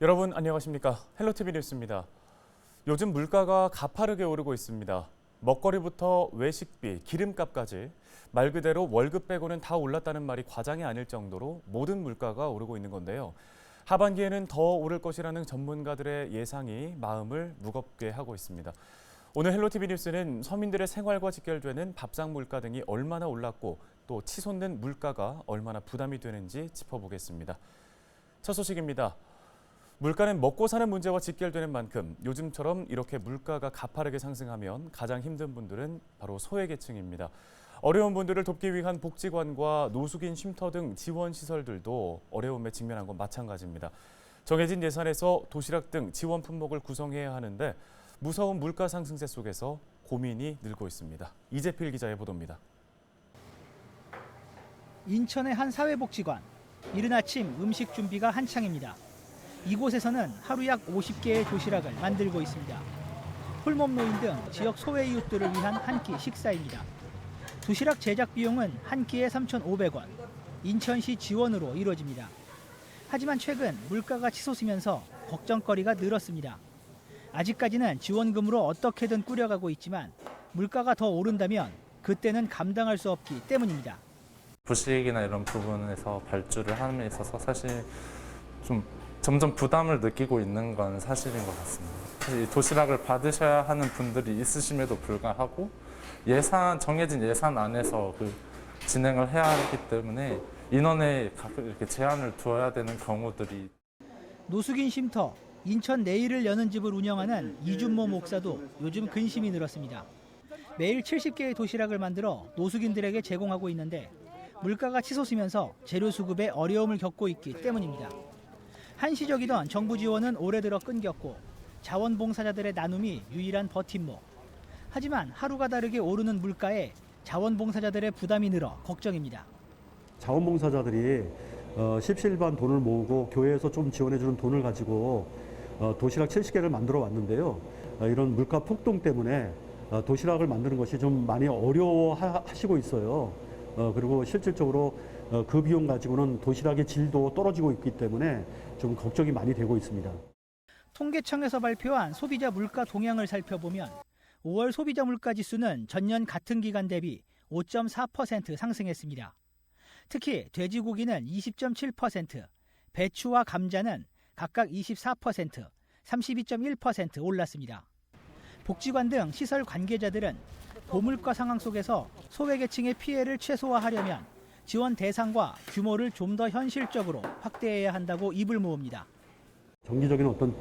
여러분 안녕하십니까? 헬로티비 뉴스입니다. 요즘 물가가 가파르게 오르고 있습니다. 먹거리부터 외식비, 기름값까지 말 그대로 월급 빼고는 다 올랐다는 말이 과장이 아닐 정도로 모든 물가가 오르고 있는 건데요. 하반기에는 더 오를 것이라는 전문가들의 예상이 마음을 무겁게 하고 있습니다. 오늘 헬로티비 뉴스는 서민들의 생활과 직결되는 밥상 물가 등이 얼마나 올랐고 또 치솟는 물가가 얼마나 부담이 되는지 짚어보겠습니다. 첫 소식입니다. 물가는 먹고 사는 문제와 직결되는 만큼 요즘처럼 이렇게 물가가 가파르게 상승하면 가장 힘든 분들은 바로 소외계층입니다. 어려운 분들을 돕기 위한 복지관과 노숙인 쉼터 등 지원 시설들도 어려움에 직면한 건 마찬가지입니다. 정해진 예산에서 도시락 등 지원 품목을 구성해야 하는데 무서운 물가 상승세 속에서 고민이 늘고 있습니다. 이재필 기자의 보도입니다. 인천의 한 사회복지관. 이른 아침 음식 준비가 한창입니다. 이곳에서는 하루 약 50개의 도시락을 만들고 있습니다. 홀몸 노인 등 지역 소외 이웃들을 위한 한 끼 식사입니다. 도시락 제작 비용은 한 끼에 3,500원, 인천시 지원으로 이루어집니다. 하지만 최근 물가가 치솟으면서 걱정거리가 늘었습니다. 아직까지는 지원금으로 어떻게든 꾸려가고 있지만 물가가 더 오른다면 그때는 감당할 수 없기 때문입니다. 부식이나 이런 부분에서 발주를 함에 있어서 사실 좀 점점 부담을 느끼고 있는 건 사실인 것 같습니다. 사실 도시락을 받으셔야 하는 분들이 있으심에도 불구하고 정해진 예산 안에서 진행을 해야 하기 때문에 인원에 이렇게 제한을 두어야 되는 경우들이. 노숙인 쉼터, 인천 내일을 여는 집을 운영하는 이준모 목사도 요즘 근심이 늘었습니다. 매일 70개의 도시락을 만들어 노숙인들에게 제공하고 있는데 물가가 치솟으면서 재료 수급에 어려움을 겪고 있기 때문입니다. 한시적이던 정부 지원은 올해 들어 끊겼고 자원봉사자들의 나눔이 유일한 버팀목. 하지만 하루가 다르게 오르는 물가에 자원봉사자들의 부담이 늘어 걱정입니다. 자원봉사자들이 십시일반 돈을 모으고 교회에서 좀 지원해주는 돈을 가지고 도시락 70개를 만들어 왔는데요. 이런 물가 폭등 때문에 도시락을 만드는 것이 좀 많이 어려워하시고 있어요. 그리고 실질적으로 그 비용 가지고는 도시락의 질도 떨어지고 있기 때문에 좀 걱정이 많이 되고 있습니다. 통계청에서 발표한 소비자 물가 동향을 살펴보면 5월 소비자 물가 지수는 전년 같은 기간 대비 5.4% 상승했습니다. 특히 돼지고기는 20.7%, 배추와 감자는 각각 24%, 32.1% 올랐습니다. 복지관 등 시설 관계자들은 고물가 상황 속에서 소외계층의 피해를 최소화하려면 지원 대상과 규모를 좀 더 현실적으로 확대해야 한다고 입을 모읍니다. 정기적인 어떤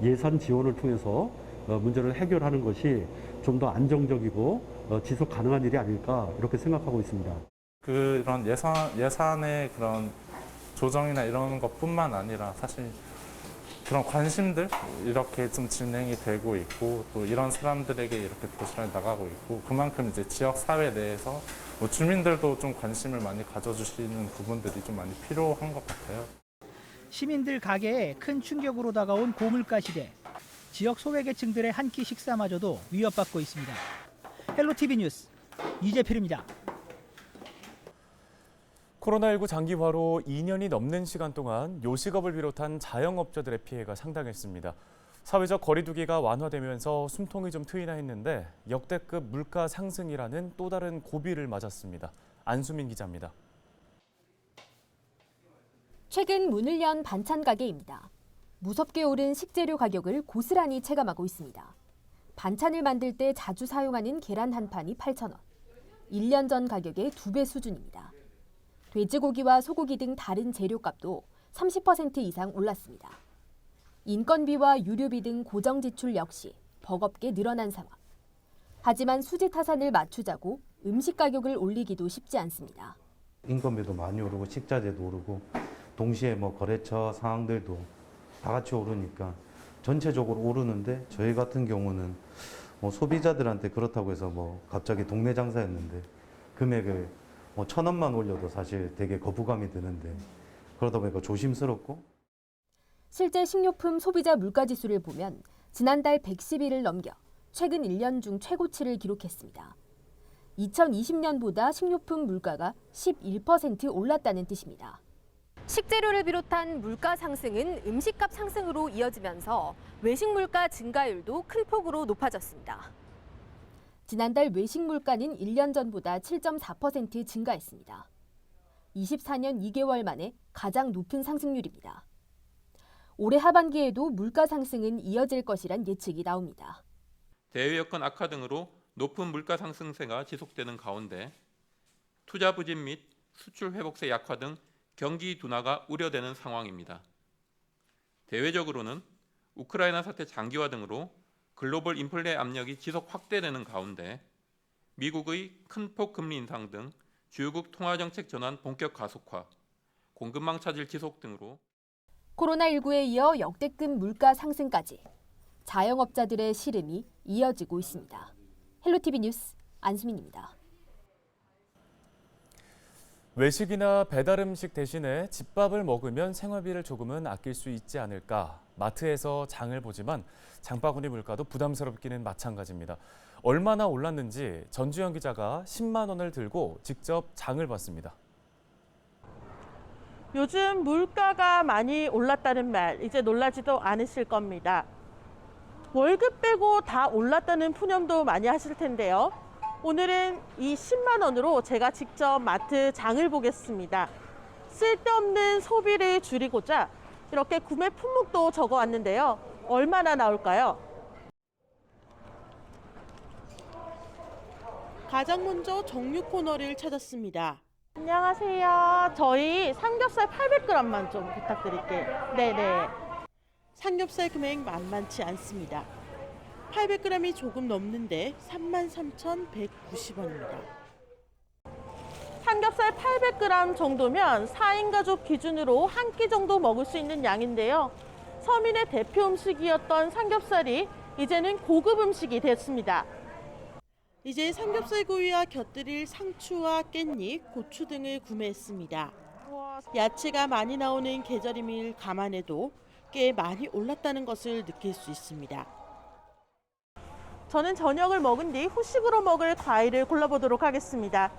예산 지원을 통해서 문제를 해결하는 것이 좀 더 안정적이고 지속 가능한 일이 아닐까 이렇게 생각하고 있습니다. 그런 예산의 그런 조정이나 이런 것뿐만 아니라 사실 그런 관심들 이렇게 좀 진행이 되고 있고 또 이런 사람들에게 이렇게 도시락이 나가고 있고 그만큼 이제 지역 사회 내에서 주민들도 좀 관심을 많이 가져주시는 부분들이 좀 많이 필요한 것 같아요. 시민들 가게에 큰 충격으로 다가온 고물가 시대. 지역 소외계층들의 한 끼 식사마저도 위협받고 있습니다. 헬로티비 뉴스 이재필입니다. 코로나19 장기화로 2년이 넘는 시간 동안 요식업을 비롯한 자영업자들의 피해가 상당했습니다. 사회적 거리두기가 완화되면서 숨통이 좀 트이나 했는데 역대급 물가 상승이라는 또 다른 고비를 맞았습니다. 안수민 기자입니다. 최근 문을 연 반찬 가게입니다. 무섭게 오른 식재료 가격을 고스란히 체감하고 있습니다. 반찬을 만들 때 자주 사용하는 계란 한 판이 8,000원. 1년 전 가격의 2배 수준입니다. 돼지고기와 소고기 등 다른 재료값도 30% 이상 올랐습니다. 인건비와 유류비 등 고정 지출 역시 버겁게 늘어난 상황. 하지만 수지 타산을 맞추자고 음식 가격을 올리기도 쉽지 않습니다. 인건비도 많이 오르고 식자재도 오르고 동시에 거래처 상황들도 다 같이 오르니까 전체적으로 오르는데 저희 같은 경우는 소비자들한테 그렇다고 해서 갑자기 동네 장사였는데 금액을 1,000원만 올려도 사실 되게 거부감이 드는데 그러다 보니까 조심스럽고. 실제 식료품 소비자 물가지수를 보면 지난달 110일을 넘겨 최근 1년 중 최고치를 기록했습니다. 2020년보다 식료품 물가가 11% 올랐다는 뜻입니다. 식재료를 비롯한 물가 상승은 음식값 상승으로 이어지면서 외식 물가 증가율도 큰 폭으로 높아졌습니다. 지난달 외식 물가는 1년 전보다 7.4% 증가했습니다. 24년 2개월 만에 가장 높은 상승률입니다. 올해 하반기에도 물가 상승은 이어질 것이란 예측이 나옵니다. 대외 여건 악화 등으로 높은 물가 상승세가 지속되는 가운데 투자 부진 및 수출 회복세 약화 등 경기 둔화가 우려되는 상황입니다. 대외적으로는 우크라이나 사태 장기화 등으로 글로벌 인플레 압력이 지속 확대되는 가운데 미국의 큰 폭 금리 인상 등 주요국 통화정책 전환 본격 가속화, 공급망 차질 지속 등으로 코로나19에 이어 역대급 물가 상승까지 자영업자들의 시름이 이어지고 있습니다. 헬로티비 뉴스 안수민입니다. 외식이나 배달 음식 대신에 집밥을 먹으면 생활비를 조금은 아낄 수 있지 않을까. 마트에서 장을 보지만 장바구니 물가도 부담스럽기는 마찬가지입니다. 얼마나 올랐는지 전주현 기자가 10만 원을 들고 직접 장을 봤습니다. 요즘 물가가 많이 올랐다는 말 이제 놀라지도 않으실 겁니다. 월급 빼고 다 올랐다는 푸념도 많이 하실 텐데요. 오늘은 이 10만 원으로 제가 직접 마트 장을 보겠습니다. 쓸데없는 소비를 줄이고자 이렇게 구매 품목도 적어왔는데요. 얼마나 나올까요? 가장 먼저 정육 코너를 찾았습니다. 안녕하세요. 저희 삼겹살 800g만 좀 부탁드릴게요. 네네. 삼겹살 금액 만만치 않습니다. 800g이 조금 넘는데 33,190원입니다. 삼겹살 800g 정도면 4인 가족 기준으로 한 끼 정도 먹을 수 있는 양인데요. 서민의 대표 음식이었던 삼겹살이 이제는 고급 음식이 됐습니다. 이제 삼겹살 구이와 곁들일 상추와 깻잎, 고추 등을 구매했습니다. 야채가 많이 나오는 계절임을 감안해도 꽤 많이 올랐다는 것을 느낄 수 있습니다. 저는 저녁을 먹은 뒤 후식으로 먹을 과일을 골라보도록 하겠습니다.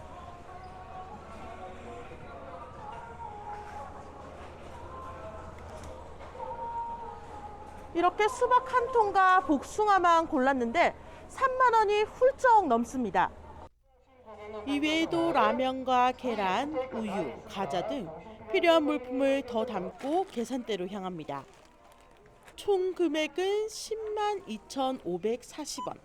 이렇게 수박 한 통과 복숭아만 골랐는데 3만 원이 훌쩍 넘습니다. 이외에도 라면과 계란, 우유, 과자 등 필요한 물품을 더 담고 계산대로 향합니다. 총 금액은 10만 2,540원.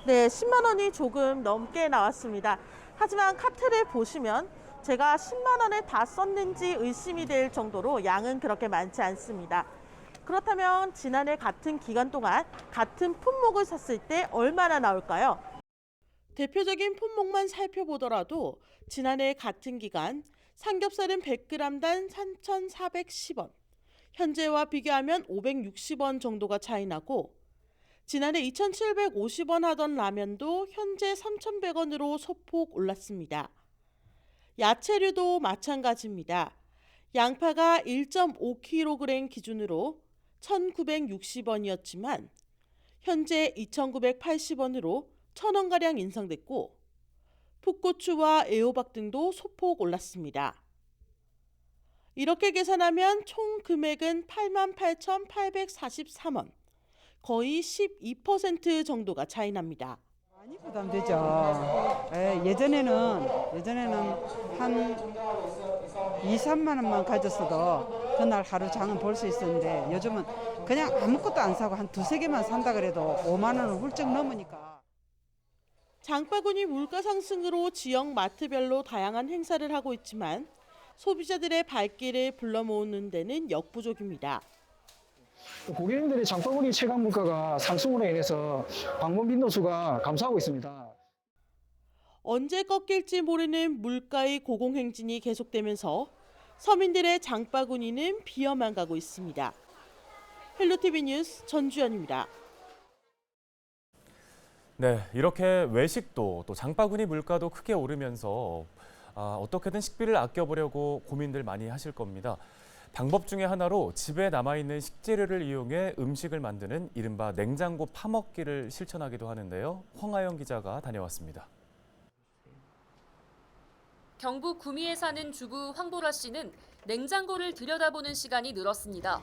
네, 10만 원이 조금 넘게 나왔습니다. 하지만 카트를 보시면 제가 10만 원을 다 썼는지 의심이 될 정도로 양은 그렇게 많지 않습니다. 그렇다면 지난해 같은 기간 동안 같은 품목을 샀을 때 얼마나 나올까요? 대표적인 품목만 살펴보더라도 지난해 같은 기간 삼겹살은 100g당 3,410원, 현재와 비교하면 560원 정도가 차이 나고 지난해 2,750원 하던 라면도 현재 3,100원으로 소폭 올랐습니다. 야채류도 마찬가지입니다. 양파가 1.5kg 기준으로 1,960원이었지만 현재 2,980원으로 1,000원가량 인상됐고 풋고추와 애호박 등도 소폭 올랐습니다. 이렇게 계산하면 총 금액은 88,843원, 거의 12% 정도가 차이 납니다. 많이 부담되죠. 예전에는 한 2, 3만 원만 가졌어도 그날 하루 장은 볼 수 있었는데 요즘은 그냥 아무것도 안 사고 한 두세 개만 산다 그래도 5만 원을 훌쩍 넘으니까. 장바구니 물가 상승으로 지역 마트별로 다양한 행사를 하고 있지만 소비자들의 발길을 불러 모으는 데는 역부족입니다. 고객님들의 장바구니 체감 물가가 상승으로 인해서 방문 빈도수가 감소하고 있습니다. 언제 꺾일지 모르는 물가의 고공행진이 계속되면서 서민들의 장바구니는 비어만 가고 있습니다. 헬로티비 뉴스 전주현입니다. 네, 이렇게 외식도 또 장바구니 물가도 크게 오르면서 어떻게든 식비를 아껴보려고 고민들 많이 하실 겁니다. 방법 중에 하나로 집에 남아있는 식재료를 이용해 음식을 만드는 이른바 냉장고 파먹기를 실천하기도 하는데요. 황하영 기자가 다녀왔습니다. 경북 구미에 사는 주부 황보라 씨는 냉장고를 들여다보는 시간이 늘었습니다.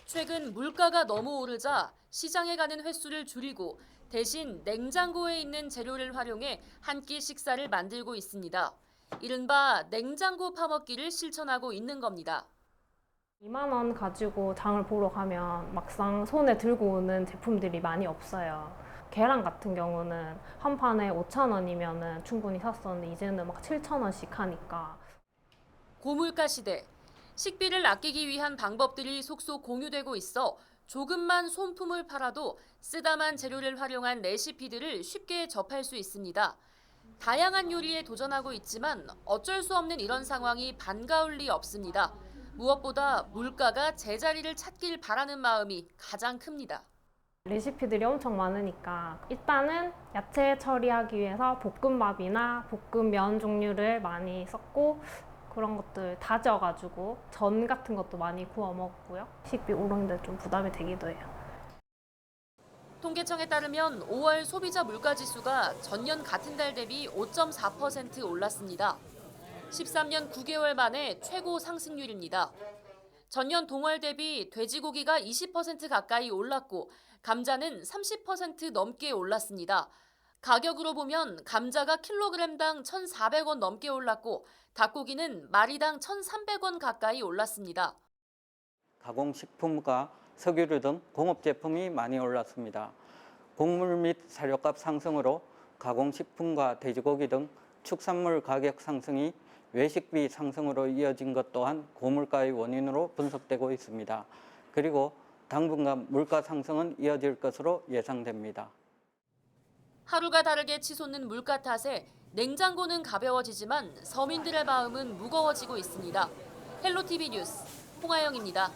최근 물가가 너무 오르자 시장에 가는 횟수를 줄이고 대신 냉장고에 있는 재료를 활용해 한 끼 식사를 만들고 있습니다. 이른바 냉장고 파먹기를 실천하고 있는 겁니다. 2만 원 가지고 장을 보러 가면 막상 손에 들고 오는 제품들이 많이 없어요. 계란 같은 경우는 한 판에 5,000원이면 충분히 샀었는데 이제는 막 7,000원씩 하니까. 고물가 시대, 식비를 아끼기 위한 방법들이 속속 공유되고 있어 조금만 손품을 팔아도 쓰다만 재료를 활용한 레시피들을 쉽게 접할 수 있습니다. 다양한 요리에 도전하고 있지만 어쩔 수 없는 이런 상황이 반가울 리 없습니다. 무엇보다 물가가 제자리를 찾길 바라는 마음이 가장 큽니다. 레시피들이 엄청 많으니까 일단은 야채 처리하기 위해서 볶음밥이나 볶음면 종류를 많이 썼고 그런 것들 다져가지고 전 같은 것도 많이 구워 먹고요. 식비 오르는데 좀 부담이 되기도 해요. 통계청에 따르면 5월 소비자 물가지수가 전년 같은 달 대비 5.4% 올랐습니다. 13년 9개월 만에 최고 상승률입니다. 전년 동월 대비 돼지고기가 20% 가까이 올랐고 감자는 30% 넘게 올랐습니다. 가격으로 보면 감자가 킬로그램당 1,400원 넘게 올랐고 닭고기는 마리당 1,300원 가까이 올랐습니다. 가공식품과 석유류 등 공업 제품이 많이 올랐습니다. 곡물 및 사료값 상승으로 가공식품과 돼지고기 등 축산물 가격 상승이 외식비 상승으로 이어진 것 또한 고물가의 원인으로 분석되고 있습니다. 그리고 당분간 물가 상승은 이어질 것으로 예상됩니다. 하루가 다르게 치솟는 물가 탓에 냉장고는 가벼워지지만 서민들의 마음은 무거워지고 있습니다. 헬로티비 뉴스 홍아영입니다.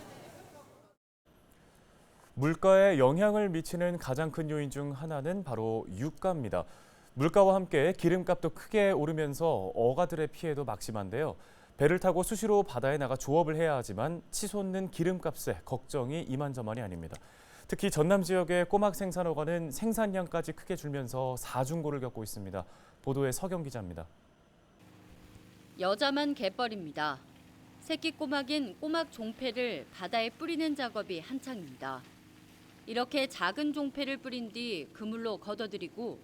물가에 영향을 미치는 가장 큰 요인 중 하나는 바로 유가입니다. 물가와 함께 기름값도 크게 오르면서 어가들의 피해도 막심한데요. 배를 타고 수시로 바다에 나가 조업을 해야 하지만 치솟는 기름값에 걱정이 이만저만이 아닙니다. 특히 전남 지역의 꼬막 생산어가는 생산량까지 크게 줄면서 사중고를 겪고 있습니다. 보도에 서경 기자입니다. 여자만 갯벌입니다. 새끼 꼬막인 꼬막 종패를 바다에 뿌리는 작업이 한창입니다. 이렇게 작은 종패를 뿌린 뒤 그물로 걷어들이고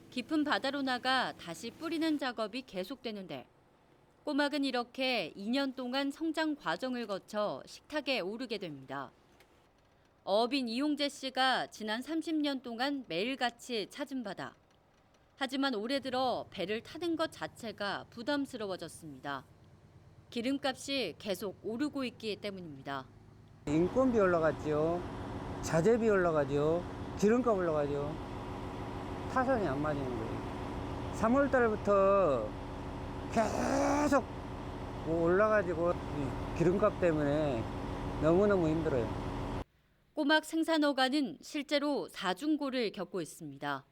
깊은 바다로 나가 다시 뿌리는 작업이 계속되는데 꼬막은 이렇게 2년 동안 성장 과정을 거쳐 식탁에 오르게 됩니다. 어업인 이용재 씨가 지난 30년 동안 매일같이 찾은 바다. 하지만 올해 들어 배를 타는 것 자체가 부담스러워졌습니다. 기름값이 계속 오르고 있기 때문입니다. 인건비 올라갔죠. 자재비 올라가죠. 기름값 올라가죠. 타산이 안 맞는 거예요. 3월 달부터 계속 올라가지고 기름값 때문에 너무너무 힘들어요. 꼬막 생산어가는 실제로 사중고를 겪고 있습니다.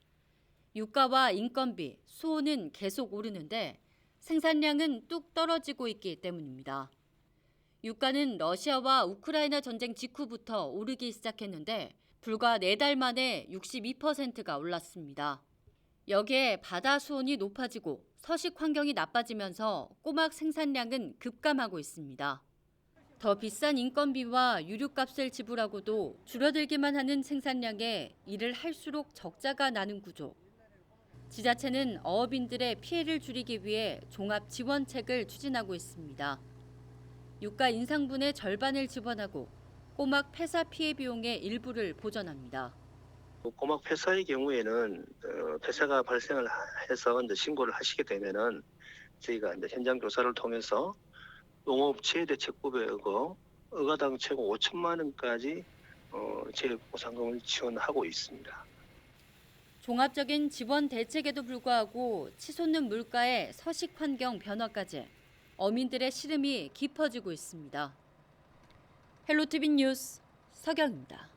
유가와 인건비, 수호는 계속 오르는데 생산량은 뚝 떨어지고 있기 때문입니다. 유가는 러시아와 우크라이나 전쟁 직후부터 오르기 시작했는데 불과 4달 만에 62%가 올랐습니다. 여기에 바다 수온이 높아지고 서식 환경이 나빠지면서 꼬막 생산량은 급감하고 있습니다. 더 비싼 인건비와 유류값을 지불하고도 줄어들기만 하는 생산량에 일을 할수록 적자가 나는 구조. 지자체는 어업인들의 피해를 줄이기 위해 종합 지원책을 추진하고 있습니다. 유가 인상분의 절반을 지원하고 꼬막 폐사 피해 비용의 일부를 보전합니다. 꼬막 폐사의 경우에는 폐사가 발생을 해서 이제 신고를 하시게 되면은 저희가 이제 현장 조사를 통해서 농업 재해대책법에 의거 어가당 최고 5천만 원까지 재해보상금을 지원하고 있습니다. 종합적인 지원 대책에도 불구하고 치솟는 물가에 서식 환경 변화까지 어민들의 시름이 깊어지고 있습니다. 헬로티비 뉴스 서경입니다.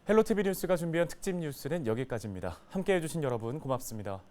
헬로티비 뉴스가 준비한 특집 뉴스는 여기까지입니다. 함께해 주신 여러분 고맙습니다.